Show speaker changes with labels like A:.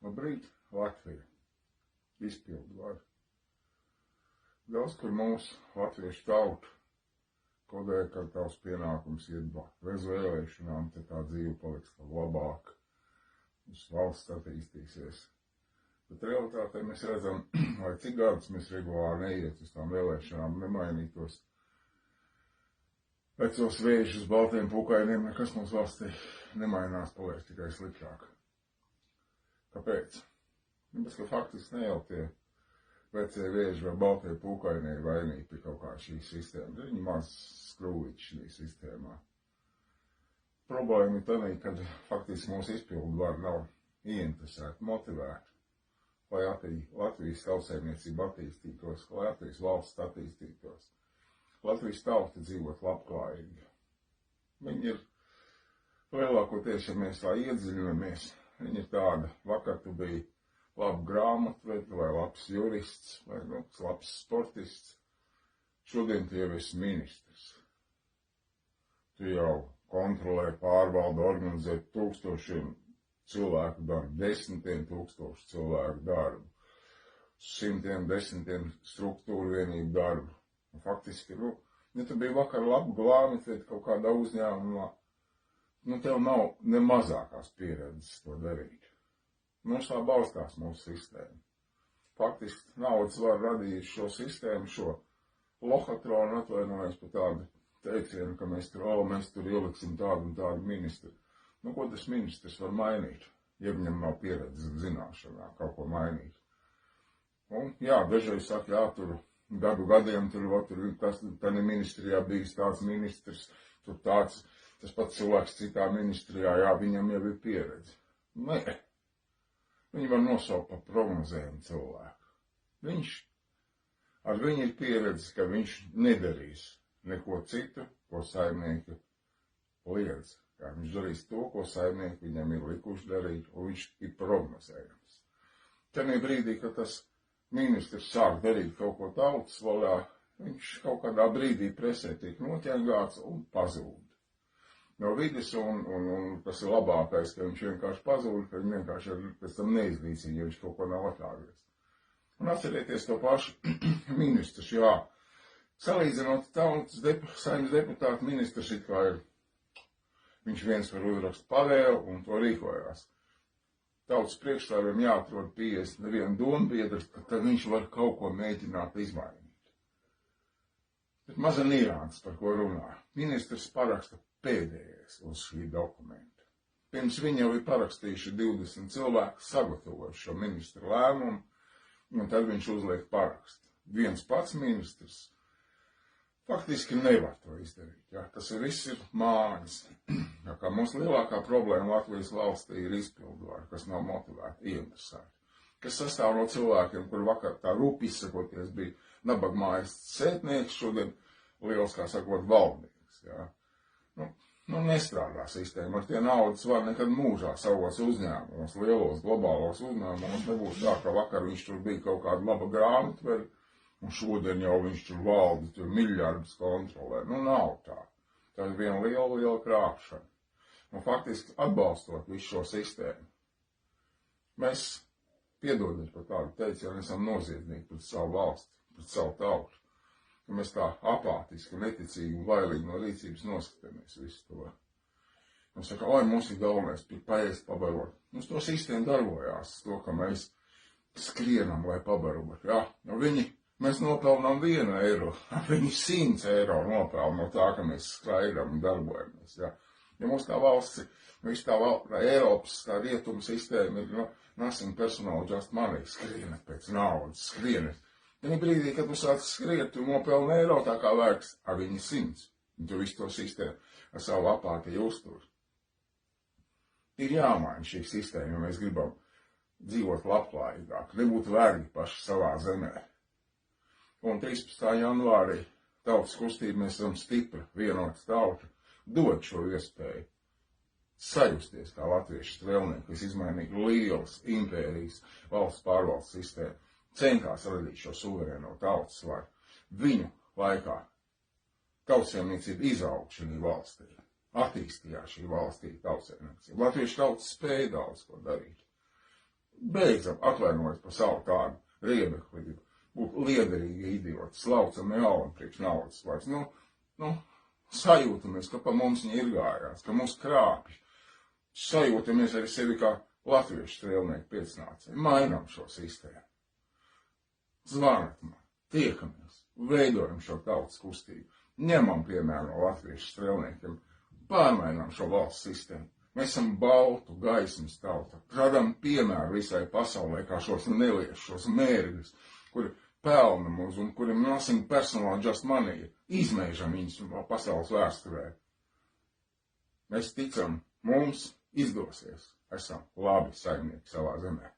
A: Labrīt, Latvija. Izpildvaru. Daudz, kur mūsu latviešu tauta kodēja, ka tavs pienākums iet bez vēlēšanām, te tā dzīve paliks labāk, uz valsts attīstīsies. Bet realitātē mēs redzam, lai cik gadus mēs regulāri neiet uz tām vēlēšanām, nemainītos vecos vēžus, baltiem pukainiem, nekas mums valstī nemainās, paliek tikai sliktāk. Kāpēc? Tāpēc, ka faktiski ne jau tie vecie vēži vai baltie pūkainie ir vainīgi pie kaut kā šīs sistēmas. Viņi maz skrūvīti šī sistēmā. Problēma ir tādā, ka faktiski mūsu izpildu var nav ieinteresēti, motivēti, lai Latvijas tautsēmniecība attīstītos, lai Latvijas valsts attīstītos. Latvijas tauta dzīvot labklājīgi. Viņi ir lielākoties, ja mēs tā iedziļinamies, viņi ir tāda, vakar tu biji labu grāmatvedi, vai labs jurists, vai labs sportists. Šodien tu jau esi ministrs. Tu jau kontrolē, pārvalda, organizē tūkstošiem cilvēku darbu, desmitiem tūkstošu cilvēku darbu, simtiem, desmitiem struktūru vienību darbu. Un faktiski, ja tu biji vakar labu grāmatvedi kaut kādā uzņēmumā, tev nav ne mazākās pieredzes to darīt. Mums tā balstās mūsu sistēma. Faktiski naudas var radīt šo sistēmu, šo lohatronu, atvainojas par tādu teicienu, ka mēs tur ieliksim tādu un tādu ministru. Ko tas ministrs var mainīt, ja viņam nav pieredzes zināšanā kaut ko mainīt? Un jā, dažreiz saka, tur gadu gadiem tā ministrijā bijis tāds ministrs, tur tāds, tas pats cilvēks citā ministrijā, jā, viņam jau ir pieredze. Nē. Viņi var nosaukt par prognozējumu cilvēku. Ar viņu ir pieredze, ka viņš nedarīs neko citu, ko saimnieki liedz. Viņš darīs to, ko saimnieki viņam ir likuši darīt, un viņš ir prognozējams. Tenī brīdī, kad tas ministrs sāk darīt kaut ko tautas vaļā, viņš kaut kādā brīdī presē tiek noķengāts un pazūd. No vides, un tas ir labākais, ka viņš vienkārši pazūd, ka viņš vienkārši pēc tam neizlīdzīgi, ja viņš kaut ko nav atļāvies. Un atcerieties to pašu ministrs, jā. Salīdzinot tautas saimnes deputātu ministrs, it kā ir, viņš viens var uzrakst pavēlu un to rīkojās. Tautas priekšstāvjiem jāatrod 51 dombiedrs, ka tad viņš var kaut ko mēģināt izmainīt. Bet maza nianses, par ko runā. Ministrs paraksta pēdējais uz šī dokumenta. Pirms viņa jau ir parakstījuši 20 cilvēku, sagatavojuši šo ministru lēmumu, un tad viņš uzliek parakstu. Viens pats ministrs faktiski nevar to izdarīt. Ja? Tas viss ir mājas. Ja kā mums lielākā problēma Latvijas valstī ir izpildvara, kas nav motivēti, ieinteresēti. Kas sastāv no cilvēkiem, kur vakar tā rūp izsakoties bija nabagmājas sētnieks, šodien liels, kā sakot, valdnieks. Ja? Nestrādā sistēma. Ar tie naudas var nekad mūžā savos uzņēmumos, lielos globālos uzņēmumos. Nebūs tā, ka vakar viņš tur bija kaut kāda laba grāmatvedi, un šodien jau viņš tur valda, tur miljardus kontrolē. Nav tā. Tā ir viena liela krāpšana. Un faktiski atbalstot visu šo sistēmu, mēs, piedodiet par tādu teicienu, esam noziedzīgi pret savu valsti, pret savu tautu. Mēs tā apātiski, neticīgi un bailīgi no rīcības noskatāmies visu to. Mums saka, mums ir galvenais paēst, pabarot. Mums to sistēma darbojās, to, ka mēs skrienam, lai pabarot. Jā, mēs nopelnām 1 eiro, viņi 100 eiro nopelna no tā, ka mēs skraidam un darbojamies. Jā. Ja mums tā valsts, viss tā Eiropas, tā rietuma sistēma ir, nothing personal, just money, skrienat pēc naudas, skrienat. Ja brīdī, kad tu sāc skriet, tu nopelni eiro tā kā vērts, viņi 100. Un tu visu to sistēmu ar savu apātiju uztur. Ir jāmaina šī sistēma, ja mēs gribam dzīvot labklājīgāk, nebūt vergi paši savā zemē. Un 13. janvārī tautas kustība mēs esam stipra, vienota tauta, dod šo iespēju sajusties kā latviešu strēlnieki, kas izmainīja lielas impērijas valsts pārvaldes sistēmu. Centās radīt šo suverēno tautas varu. Viņu laikā tautsēmniecība izauga šī valstī, attīstījās šī valstī tautsēmniecība. Latviešu tautas spēja daudz ko darīt. beidzam atvainojas par savu tādu riebeklību, būt liederīgi idioti, slaucam jaunu priekš naudas vairs. Sajūtamies, ka pa mums viņi ir gājās, ka mums krāpj. Sajūtamies arī sevi kā latviešu strēlnieku pēcnācēji. Mainām šo sistēmu. Zvanat man, tiekamies, veidojam šo tautas kustību, ņemam piemēram no latviešu strēlniekiem, pārmainām šo valsts sistēmu. Mēs esam baltu gaismas tauta, radām piemēru visai pasaulē, kā šos neliešus, šos mērģus, kuri pelna mums un kuriem nosim personāli just money, izmēžam viņus pasaules vēsturē. Mēs ticam, mums izdosies, esam labi saimnieki savā zemē.